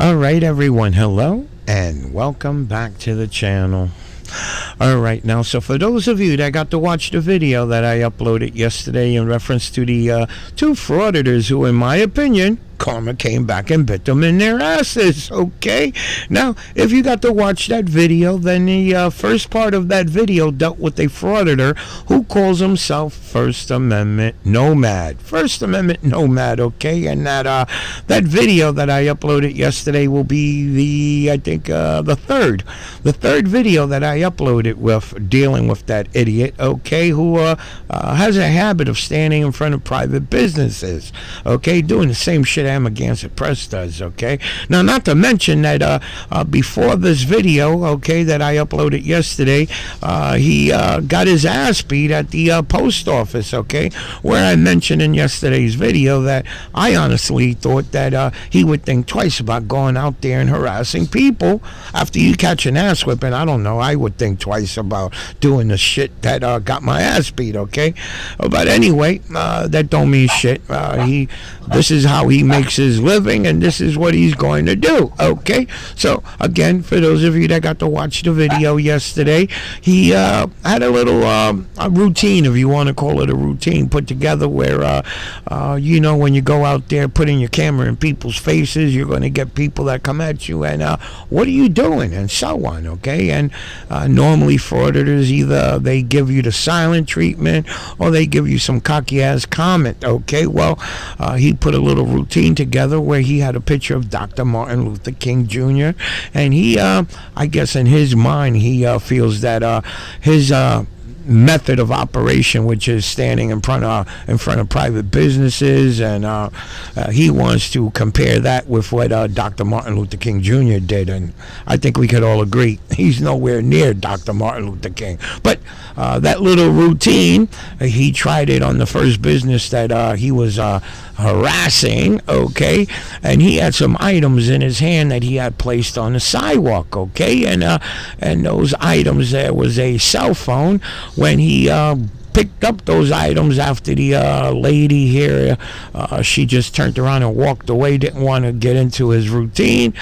Alright everyone, hello and welcome back to the channel. Alright, now so for those of you that got to watch the video that I uploaded yesterday in reference to the two frauditors who in my opinion karma came back and bit them in their asses, okay? Now, if you got to watch that video, then the first part of that video dealt with a frauditor who calls himself First Amendment Nomad. First Amendment Nomad, okay? And that video that I uploaded yesterday will be the third video that I uploaded with dealing with that idiot, okay, who has a habit of standing in front of private businesses, okay, doing the same shit Amagansett Press does, okay? Now, not to mention that before this video, okay, that I uploaded yesterday, he got his ass beat at the post office, okay, where I mentioned in yesterday's video that I honestly thought that he would think twice about going out there and harassing people after you catch an ass whipping. I don't know, I would think twice about doing the shit that got my ass beat, okay? But anyway, that don't mean shit. This is how he makes his living, and this is what he's going to do, okay? So again, for those of you that got to watch the video yesterday, he had a little a routine, if you want to call it a routine, put together where you know, when you go out there putting your camera in people's faces, you're going to get people that come at you and what are you doing, and so on, okay? And normally frauditors, either they give you the silent treatment or they give you some cocky ass comment, okay? Well, he put a little routine together where he had a picture of Dr. Martin Luther King Jr. and he I guess in his mind he feels that his method of operation, which is standing in front of private businesses, and he wants to compare that with what Dr. Martin Luther King Jr. did, and I think we could all agree he's nowhere near Dr. Martin Luther King. But that little routine, he tried it on the first business that he was harassing, okay, and he had some items in his hand that he had placed on the sidewalk, okay, and those items, there was a cell phone. When he picked up those items after the lady here, she just turned around and walked away, didn't want to get into his routine.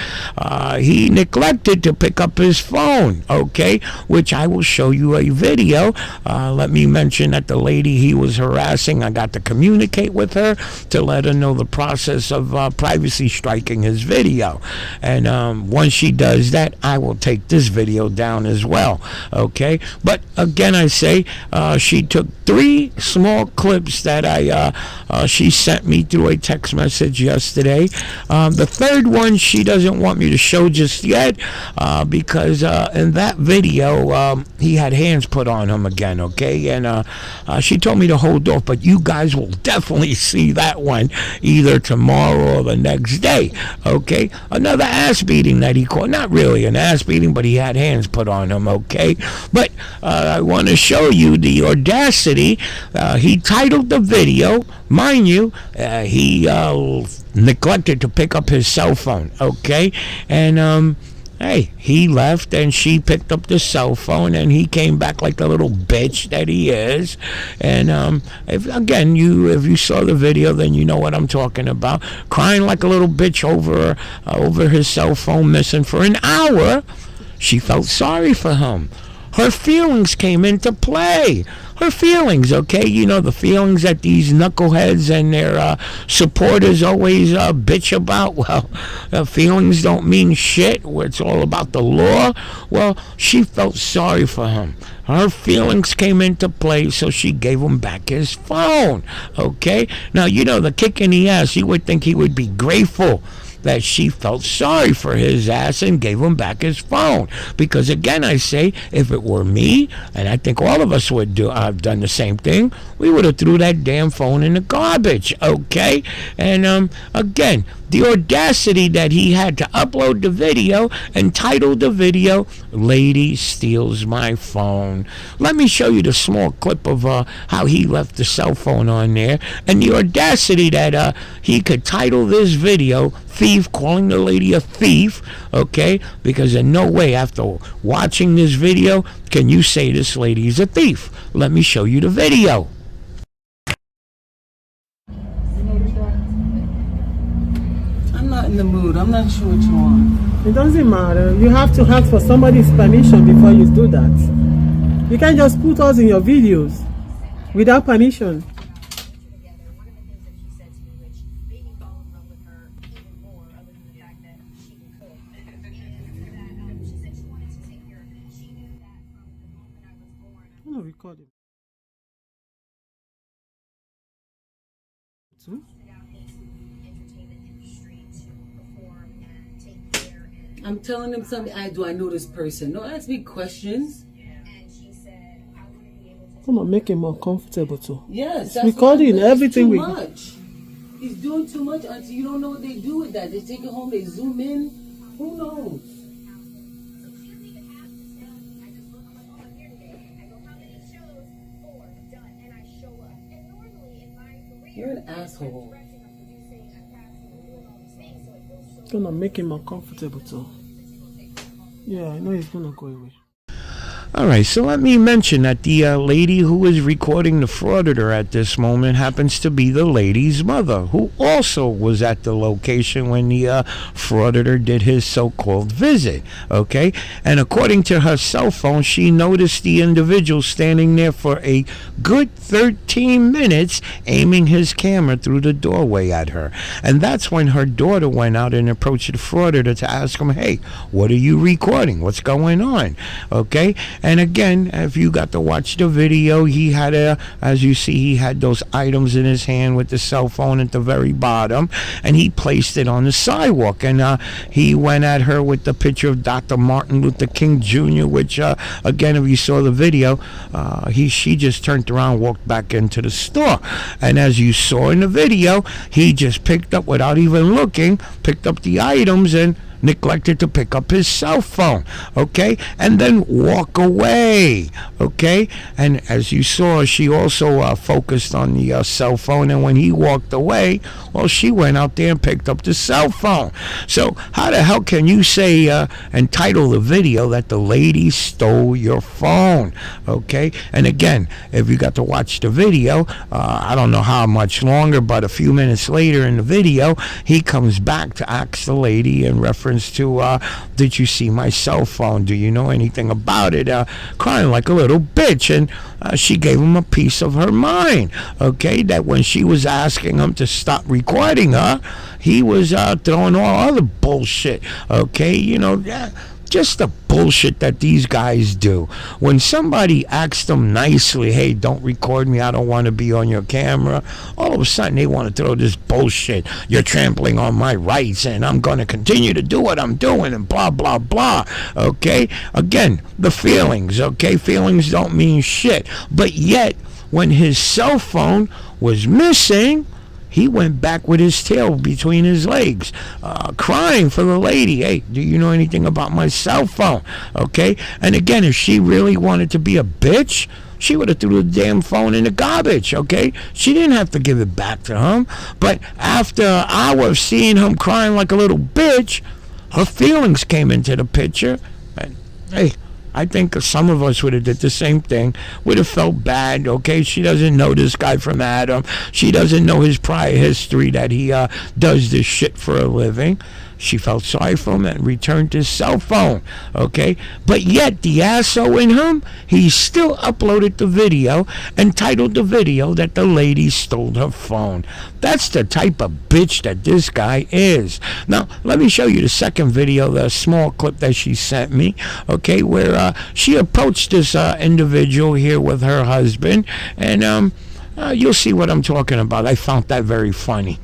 He neglected to pick up his phone, okay, which I will show you a video. Let me mention that the lady he was harassing, I got to communicate with her to let her know the process of privacy striking his video, and once she does that, I will take this video down as well, okay? But again, I say she took 3 small clips that she sent me through a text message yesterday. The third one she doesn't want me to show just yet because in that video he had hands put on him again, okay, and she told me to hold off, but you guys will definitely see that one either tomorrow or the next day, okay? Another ass beating that he called, not really an ass beating, but he had hands put on him, okay? But I want to show you the audacity. He titled the video, mind you, he neglected to pick up his cell phone, okay? And hey, he left and she picked up the cell phone and he came back like the little bitch that he is. And if you saw the video, then you know what I'm talking about. Crying like a little bitch over his cell phone missing for an hour. She felt sorry for him. Her feelings came into play. Her feelings, okay? You know, the feelings that these knuckleheads and their supporters always bitch about. Well, feelings don't mean shit. It's all about the law. Well, she felt sorry for him. Her feelings came into play, so she gave him back his phone, okay? Now, you know, the kick in the ass, you would think he would be grateful that she felt sorry for his ass and gave him back his phone. Because again, I say, if it were me, and I think all of us would have done the same thing, we would have threw that damn phone in the garbage, okay? And again, the audacity that he had to upload the video and title the video, "Lady Steals My Phone." Let me show you the small clip of how he left the cell phone on there, and the audacity that he could title this video, "Thief Calling the Lady a Thief," okay? Because in no way after watching this video can you say this lady is a thief. Let me show you the video. I'm not not in the mood. I'm not sure what you want. It doesn't matter. You have to ask for somebody's permission before you do that. You can't just put us in your videos without permission. I'm gonna record it. I'm telling them something. Do I know this person? Don't ask me questions. Come on, make him more comfortable too. Yes, it's recording everything too much. He's doing too much until you don't know what they do with that. They take it home, they zoom in. Who knows? You're an asshole. Gonna make him more comfortable too. Yeah, I know he's gonna go away. Alright, so let me mention that the lady who is recording the Frauditor at this moment happens to be the lady's mother, who also was at the location when the Frauditor did his so-called visit, okay? And according to her cell phone, she noticed the individual standing there for a good 13 minutes aiming his camera through the doorway at her. And that's when her daughter went out and approached the Frauditor to ask him, hey, what are you recording? What's going on? Okay? And again, if you got to watch the video, he had as you see, he had those items in his hand with the cell phone at the very bottom, and he placed it on the sidewalk. And he went at her with the picture of Dr. Martin Luther King Jr., which, again, if you saw the video, she just turned around, walked back into the store. And as you saw in the video, he just picked up, without even looking, picked up the items and neglected to pick up his cell phone, okay, and then walk away, okay. And as you saw, she also focused on the cell phone, and when he walked away, well, she went out there and picked up the cell phone. So how the hell can you say and title the video that the lady stole your phone? Okay. And again, if you got to watch the video, I don't know how much longer, but a few minutes later in the video, he comes back to ask the lady in reference to did you see my cell phone? Do you know anything about it? Crying like a little bitch. And she gave him a piece of her mind, okay, that when she was asking him to stop recording her, he was throwing all other bullshit, okay, you know, just the bullshit that these guys do. When somebody asks them nicely, hey, don't record me, I don't want to be on your camera, all of a sudden they want to throw this bullshit. You're trampling on my rights and I'm going to continue to do what I'm doing and blah, blah, blah. Okay? Again, the feelings, okay? Feelings don't mean shit. But yet, when his cell phone was missing, he went back with his tail between his legs, crying for the lady. Hey, do you know anything about my cell phone? Okay? And again, if she really wanted to be a bitch, she would have threw the damn phone in the garbage, okay? She didn't have to give it back to him. But after an hour of seeing him crying like a little bitch, her feelings came into the picture. And, hey, I think some of us would have did the same thing. Would have felt bad, okay? She doesn't know this guy from Adam. She doesn't know his prior history that he does this shit for a living. She felt sorry for him and returned his cell phone, okay? But yet, the asshole in him, he still uploaded the video and titled the video that the lady stole her phone. That's the type of bitch that this guy is. Now, let me show you the second video, the small clip that she sent me, okay, where she approached this individual here with her husband, and you'll see what I'm talking about. I found that very funny.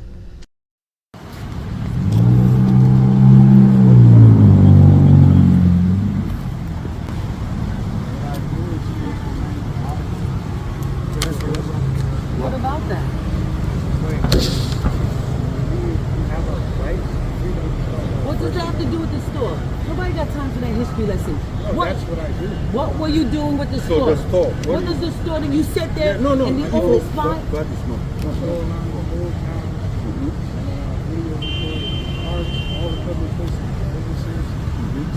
What about that? What does that have to do with the store? Nobody got time for that history lesson. No, that's what I do. What were you doing with the store? So the store. What does the store do? You sit there No. in the only spot? That is not.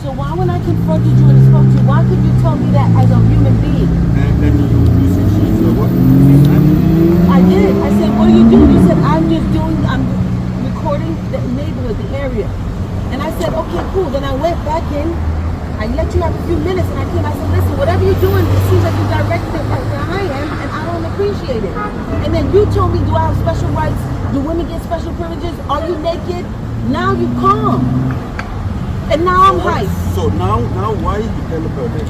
So why when I confronted you and spoke to you, why could you tell me that as a human being? And then you said she's the what? I did. I said, what are you doing? You said, I'm recording the neighborhood, the area. cool. Then I went back in. I let you have a few minutes, and I came. I said, listen, whatever you're doing, it seems like you're directing it right where I am, and I don't appreciate it. And then you told me, do I have special rights? Do women get special privileges? Are you naked? Now you calm. And now I'm right. So now why you telling her this?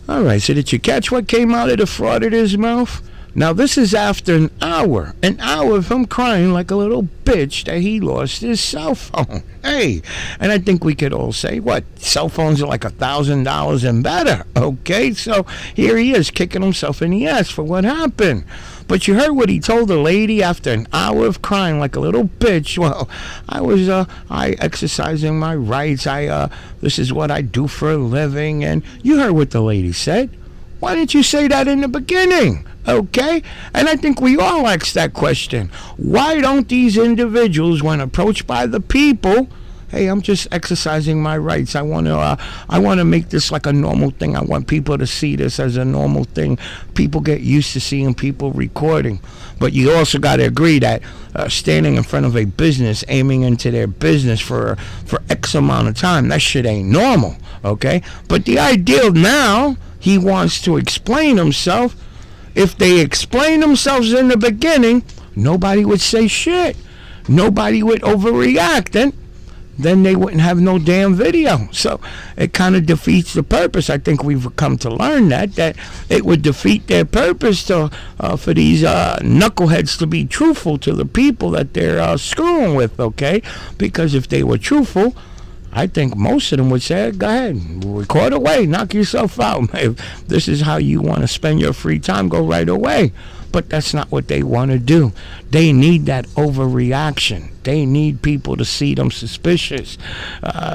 All right, so did you catch what came out of the frauditor's mouth? Now, this is after an hour of him crying like a little bitch that he lost his cell phone. Hey, and I think we could all say, what, cell phones are like $1,000 and better, okay? So here he is kicking himself in the ass for what happened. But you heard what he told the lady after an hour of crying like a little bitch. Well, I exercising my rights. This is what I do for a living. And you heard what the lady said. Why didn't you say that in the beginning? Okay? And I think we all ask that question. Why don't these individuals, when approached by the people, hey, I'm just exercising my rights. I want to make this like a normal thing. I want people to see this as a normal thing. People get used to seeing people recording. But you also got to agree that standing in front of a business, aiming into their business for X amount of time, that shit ain't normal, okay? But the ideal now, he wants to explain himself. If they explain themselves in the beginning, nobody would say shit. Nobody would overreact, and then they wouldn't have no damn video. So it kind of defeats the purpose. I think we've come to learn that it would defeat their purpose for these knuckleheads to be truthful to the people that they're screwing with, okay? Because if they were truthful, I think most of them would say, go ahead, record away, knock yourself out. If this is how you want to spend your free time, go right away. But that's not what they want to do. They need that overreaction. They need people to see them suspicious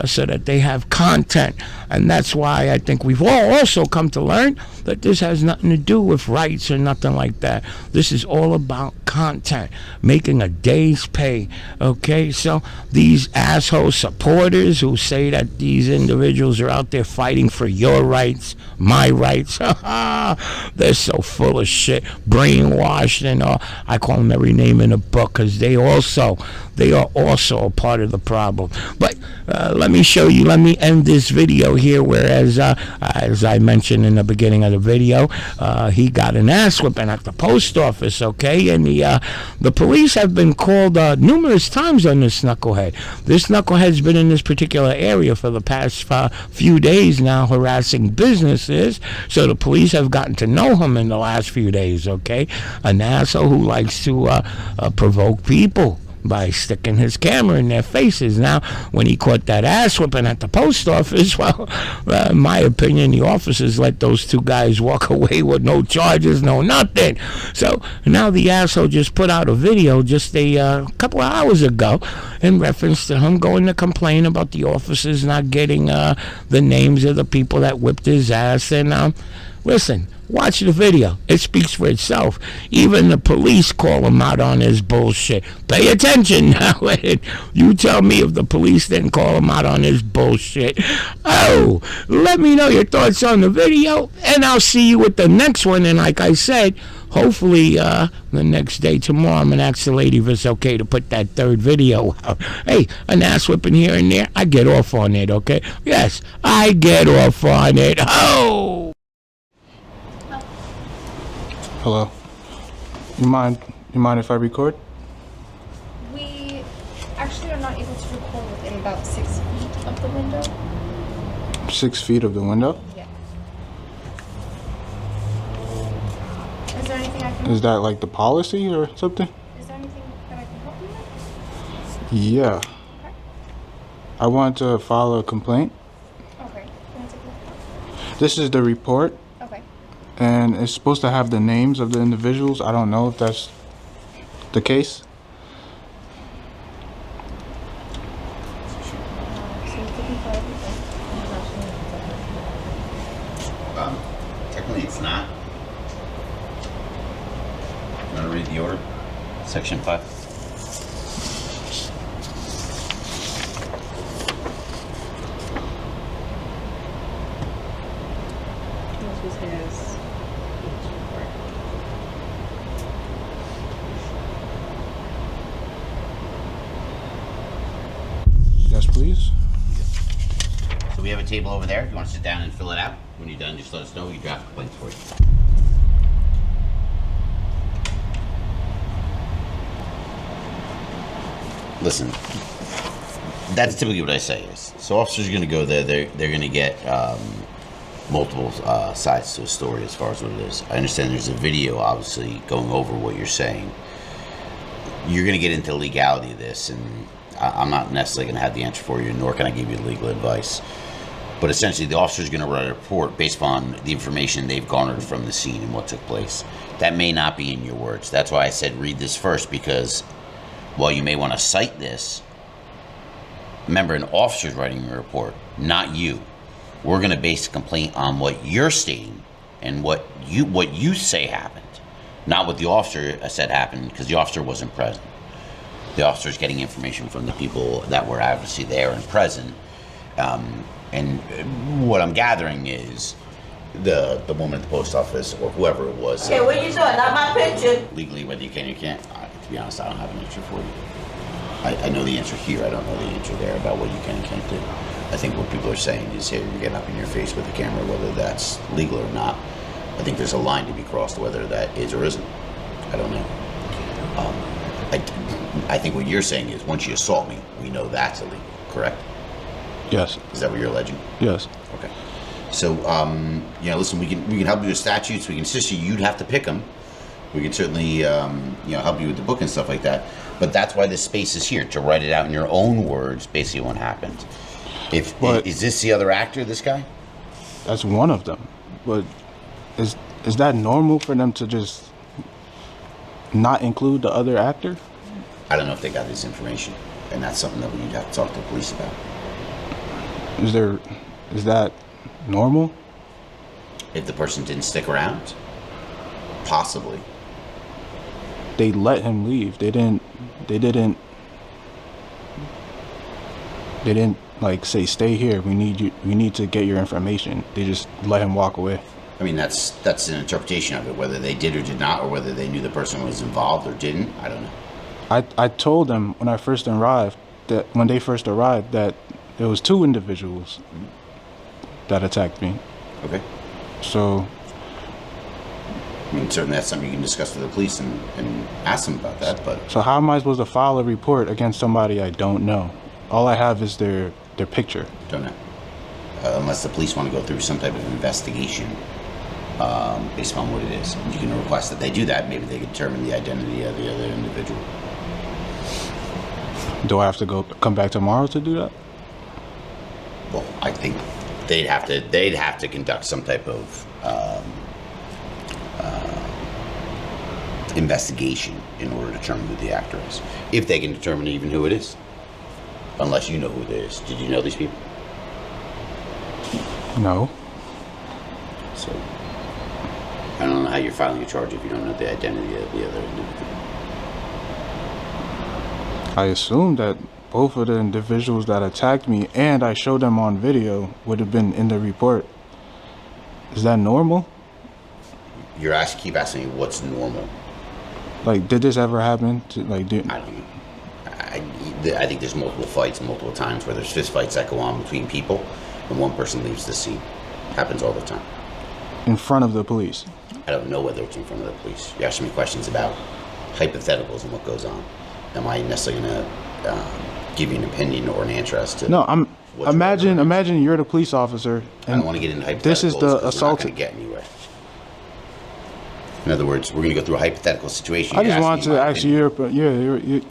so that they have content. And that's why I think we've all also come to learn that this has nothing to do with rights or nothing like that. This is all about content, making a day's pay. Okay, so these asshole supporters who say that these individuals are out there fighting for your rights, my rights, they're so full of shit, brainwashed and all. I call them every name in the book because they are also a part of the problem. But let me show you, let me end this video here, whereas as I mentioned in the beginning of the video, he got an ass whipping at the post office, okay? And the police have been called numerous times on this knucklehead. This knucklehead's been in this particular area for the past few days now, harassing businesses. So the police have gotten to know him in the last few days, okay? An asshole who likes to provoke people by sticking his camera in their faces. Now, when he caught that ass whipping at the post office, well, in my opinion, the officers let those two guys walk away with no charges, no nothing. So now the asshole just put out a video just a couple of hours ago in reference to him going to complain about the officers not getting the names of the people that whipped his ass. And listen, watch the video. It speaks for itself. Even the police call him out on his bullshit. Pay attention now. You tell me if the police didn't call him out on his bullshit. Oh, let me know your thoughts on the video, and I'll see you with the next one. And like I said, hopefully the next day, tomorrow, I'm going to ask the lady if it's okay to put that third video out. Hey, an ass whipping here and there, I get off on it, okay? Yes, I get off on it. Oh! Hello. You mind if I record? We actually are not able to record within about 6 feet of the window. 6 feet of the window? Yeah. Is there anything I can Is that like the policy or something? Is there anything that I can help you with? Yeah. Okay. I want to file a complaint. Okay. Can I take a look? This is the report, Okay. and it's supposed to have the names of the individuals. I don't know if that's the case. So you're looking for everything. Technically it's not. I'm gonna read the order. Section 5. This was his report. Yes, please. have a table over there. If you want to sit down and fill it out, when you're done, just let us know. We draft complaints for you. Listen, that's typically what I say is, so officers are going to go there, they're going to get multiple sides to a story as far as what it is. I understand there's a video, obviously, going over what you're saying. You're going to get into the legality of this, and I'm not necessarily going to have the answer for you, nor can I give you legal advice. But essentially, the officer is going to write a report based upon the information they've garnered from the scene and what took place. That may not be in your words. That's why I said read this first, because while you may want to cite this, remember, an officer's writing a report, not you. We're going to base a complaint on what you're stating and what you say happened, not what the officer said happened, because the officer wasn't present. The officer's getting information from the people that were obviously there and present. And what I'm gathering is the woman at the post office or whoever it was. Okay, what are you doing? Not my picture. Legally, whether you can or you can't, to be honest, I don't have an answer for you. I know the answer here. I don't know the answer there about what you can and can't do. I think what people are saying is, hey, you're getting up in your face with the camera, whether that's legal or not. I think there's a line to be crossed, whether that is or isn't. I don't know. I think what you're saying is, once you assault me, we know that's illegal, correct? Yes. Is that what you're alleging? Yes. Okay. So, listen, we can help you with statutes. We can assist you. You'd have to pick them. We can certainly, help you with the book and stuff like that. But that's why this space is here, to write it out in your own words, basically what happened. Is this the other actor, this guy? That's one of them. But is that normal for them to just not include the other actor? I don't know if they got this information, and that's something that we'd have to talk to the police about. Is that normal? If the person didn't stick around? Possibly. They let him leave. They didn't like say, stay here. We need to get your information. They just let him walk away. I mean, that's an interpretation of it. Whether they did or did not, or whether they knew the person was involved or didn't, I don't know. I told them when they first arrived that there was two individuals that attacked me. Okay. So, I mean, certainly that's something you can discuss with the police and ask them about that, but... So how am I supposed to file a report against somebody I don't know? All I have is their picture. Don't know. Unless the police want to go through some type of investigation based on what it is. You can request that they do that. Maybe they can determine the identity of the other individual. Do I have to come back tomorrow to do that? Well, I think they'd have to conduct some type of investigation in order to determine who the actor is, if they can determine even who it is. Unless you know who it is. Did you know these people? No. So I don't know how you're filing a charge if you don't know the identity of the other individual. I assume that both of the individuals that attacked me, and I showed them on video, would have been in the report. Is that normal? Keep asking me what's normal. Like, did this ever happen? I don't know. I think there's multiple fights, multiple times where there's fist fights that go on between people, and one person leaves the scene. Happens all the time. In front of the police? I don't know whether it's in front of the police. You ask me questions about hypotheticals and what goes on. Am I necessarily going to give you an opinion or an answer as to... No, imagine you're the police officer. I don't want to get into hypotheticals. This is the assault. We're not going to get anywhere. In other words, we're going to go through a hypothetical situation. I just wanted to ask you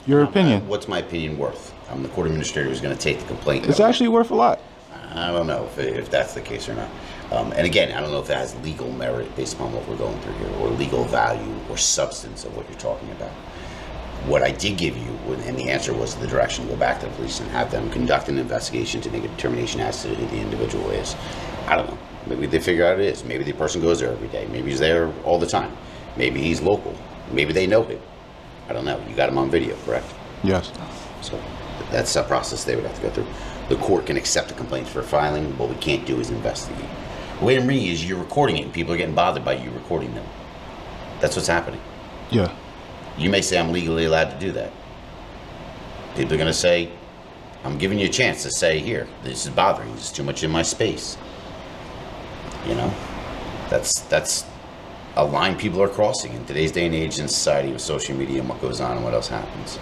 your opinion. What's my opinion worth? I'm the court administrator who's going to take the complaint. It's actually worth a lot. I don't know if that's the case or not. And again, I don't know if it has legal merit based upon what we're going through here, or legal value or substance of what you're talking about. What I did give you, and the answer was the direction to go back to the police and have them conduct an investigation to make a determination as to who the individual is. I don't know. Maybe they figure out it is. Maybe the person goes there every day. Maybe he's there all the time. Maybe he's local. Maybe they know him. I don't know. You got him on video, correct? Yes. So that's a process they would have to go through. The court can accept the complaints for filing. What we can't do is investigate. The way I'm reading is you're recording it and people are getting bothered by you recording them. That's what's happening. Yeah. You may say I'm legally allowed to do that. People are going to say, I'm giving you a chance to say, here, this is bothering you. It's too much in my space. You know, that's a line people are crossing in today's day and age in society with social media and what goes on and what else happens.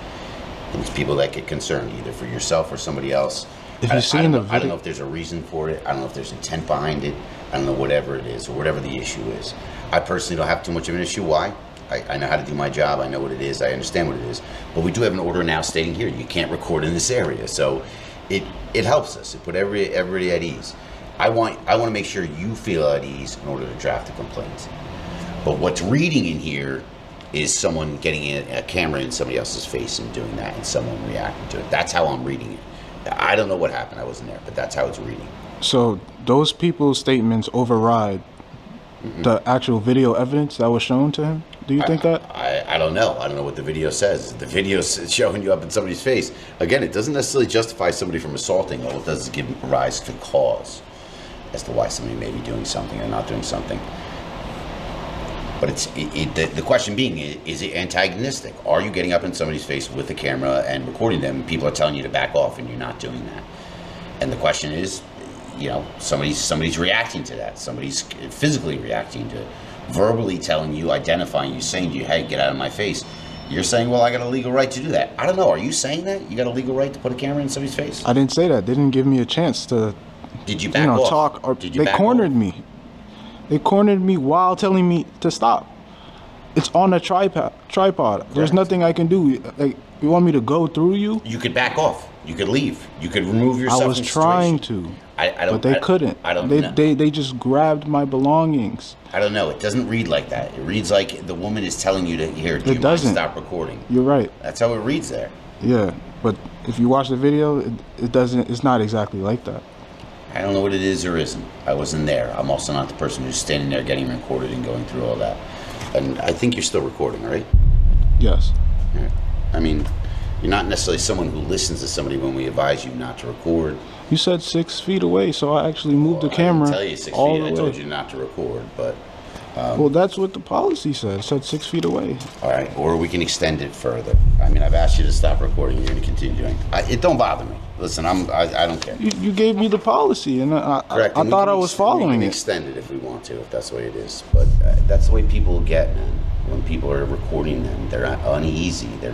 And it's people that get concerned either for yourself or somebody else. If you've seen the video, I don't know if there's a reason for it. I don't know if there's intent behind it. I don't know whatever it is or whatever the issue is. I personally don't have too much of an issue. Why? I know how to do my job. I know what it is. I understand what it is. But we do have an order now stating here you can't record in this area. So it helps us. It put everybody at ease. I want to make sure you feel at ease in order to draft a complaint. But what's reading in here is someone getting a camera in somebody else's face and doing that, and someone reacting to it. That's how I'm reading it. I don't know what happened. I wasn't there, but that's how it's reading. So those people's statements override the actual video evidence that was shown to him? Do you think that? I don't know. I don't know what the video says. The video is showing you up in somebody's face. Again, it doesn't necessarily justify somebody from assaulting. All it does is give rise to cause as to why somebody may be doing something or not doing something. But the question being, is it antagonistic? Are you getting up in somebody's face with the camera and recording them? People are telling you to back off and you're not doing that. And the question is, you know, somebody's reacting to that. Somebody's physically reacting to it, verbally telling you, identifying you, saying to you, hey, get out of my face. You're saying, well, I got a legal right to do that. I don't know. Are you saying that? You got a legal right to put a camera in somebody's face? I didn't say that. They didn't give me a chance to, Did you back off? talk. Or Did you they back cornered off? me. They cornered me while telling me to stop. It's on a tripod. There's Correct. nothing I can do. Like, you want me to go through you? You could back off. You could leave. You could remove yourself. I was from the trying situation. to, but they couldn't. I don't know. They just grabbed my belongings. I don't know. It doesn't read like that. It reads like the woman is telling you to here. Do you mind doesn't. stop recording? You're right. That's how it reads there. Yeah, but if you watch the video, it doesn't. It's not exactly like that. I don't know what it is or isn't. I wasn't there. I'm also not the person who's standing there getting recorded and going through all that. And I think you're still recording, right? Yes. Yeah. I mean, you're not necessarily someone who listens to somebody when we advise you not to record. You said 6 feet away, so I actually moved the camera. I didn't tell you 6 all feet. the I way. told you not to record, but Well, that's what the policy said. It said 6 feet away. all right. Or we can extend it further. I mean, I've asked you to stop recording. You're going to continue doing it. It don't bother me. Listen, I don't care. You gave me the policy, and I Correct. And we thought can I was we following can it. extend it if we want to, if that's the way it is. But that's the way people get, man. When people are recording them, they're uneasy. They're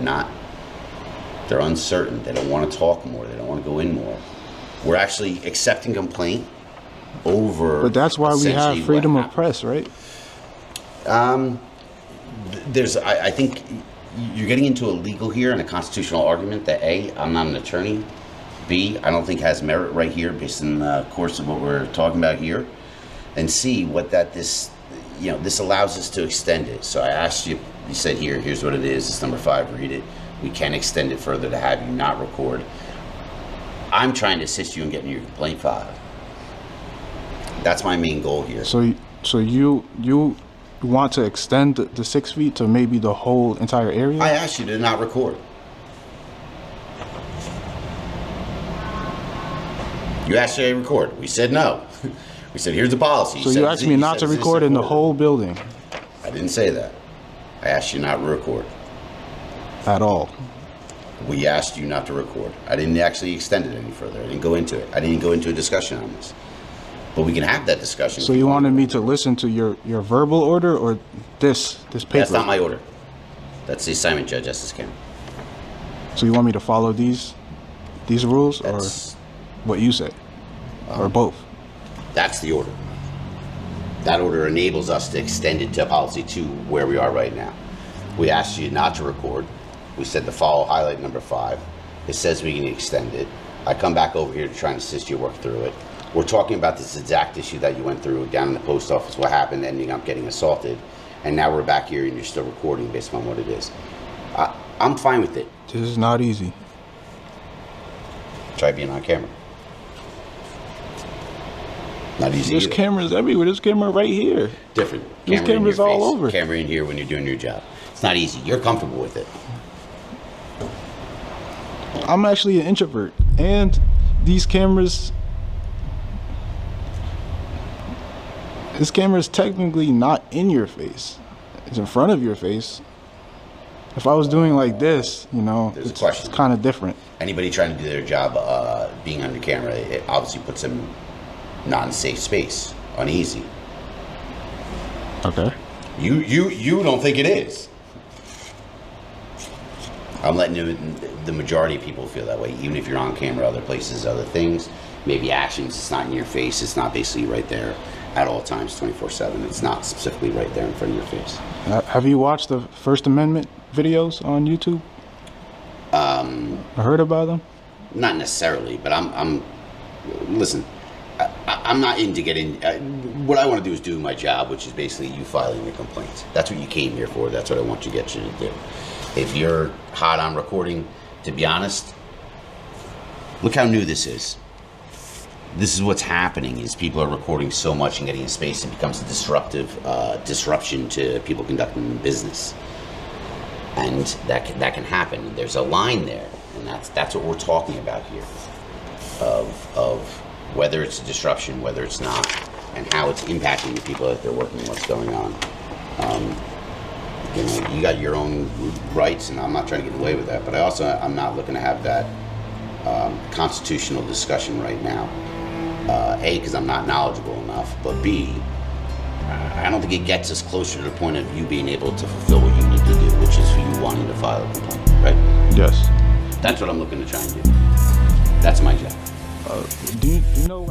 uncertain. They don't want to talk more. They don't want to go in more. We're actually accepting complaint over. But that's why we essentially have freedom what of press, right? I think you're getting into a legal here and a constitutional argument that A, I'm not an attorney. B, I don't think has merit right here based on the course of what we're talking about here. And C, this allows us to extend it. So I asked you, you said here's what it is. It's number 5, read it. We can extend it further to have you not record. I'm trying to assist you in getting your complaint filed. That's my main goal here. So you want to extend the 6 feet to maybe the whole entire area? I asked you to not record. You asked you to record. We said no. We said here's the policy. So you asked me not to record in the whole building? I didn't say that. I asked you not to record. At all? We asked you not to record. I didn't actually extend it any further. I didn't go into it. I didn't go into a discussion on this. But we can have that discussion. So you wanted me to listen to your verbal order or this paper? That's not my order. That's the assignment judge. That's his camera. So you want me to follow these rules That's, or what you say? Or both? That's the order. That order enables us to extend it to policy 2 where we are right now. We asked you not to record. We said to follow highlight number 5. It says we can extend it. I come back over here to try and assist you work through it. We're talking about this exact issue that you went through down in the post office, what happened, ending up getting assaulted. And now we're back here and you're still recording based on what it is. I'm fine with it. This is not easy. Try being on camera. Not easy There's either. cameras everywhere. There's camera right here. Different. There's Camera in cameras your all face, over. Camera in here when you're doing your job. It's not easy. You're comfortable with it. I'm actually an introvert, and these cameras. This camera is technically not in your face. It's in front of your face. If I was doing like this, There's a it's question. kind of different. Anybody trying to do their job, being under camera, it obviously puts them not in a safe space, uneasy. Okay. You don't think it is. I'm letting the majority of people feel that way, even if you're on camera, other places, other things, maybe actions. It's not in your face. It's not basically right there at all times, 24/7. It's not specifically right there in front of your face. Have you watched the First Amendment videos on YouTube? I heard about them. Not necessarily, but I'm listen. I'm not into getting. What I want to do is do my job, which is basically you filing the complaint. That's what you came here for. That's what I want to get you to do. If you're hot on recording, to be honest, look how new this is. This is what's happening: is people are recording so much and getting in space, it becomes a disruption to people conducting business, and that can happen. There's a line there, and that's what we're talking about here, of whether it's a disruption, whether it's not, and how it's impacting the people that they're working, what's going on. You know, you got your own rights, and I'm not trying to get away with that, but I'm not looking to have that constitutional discussion right now. A, because I'm not knowledgeable enough, but B, I don't think it gets us closer to the point of you being able to fulfill what you need to do, which is for you wanting to file a complaint, right? Yes. That's what I'm looking to try and do. That's my job. Do you know?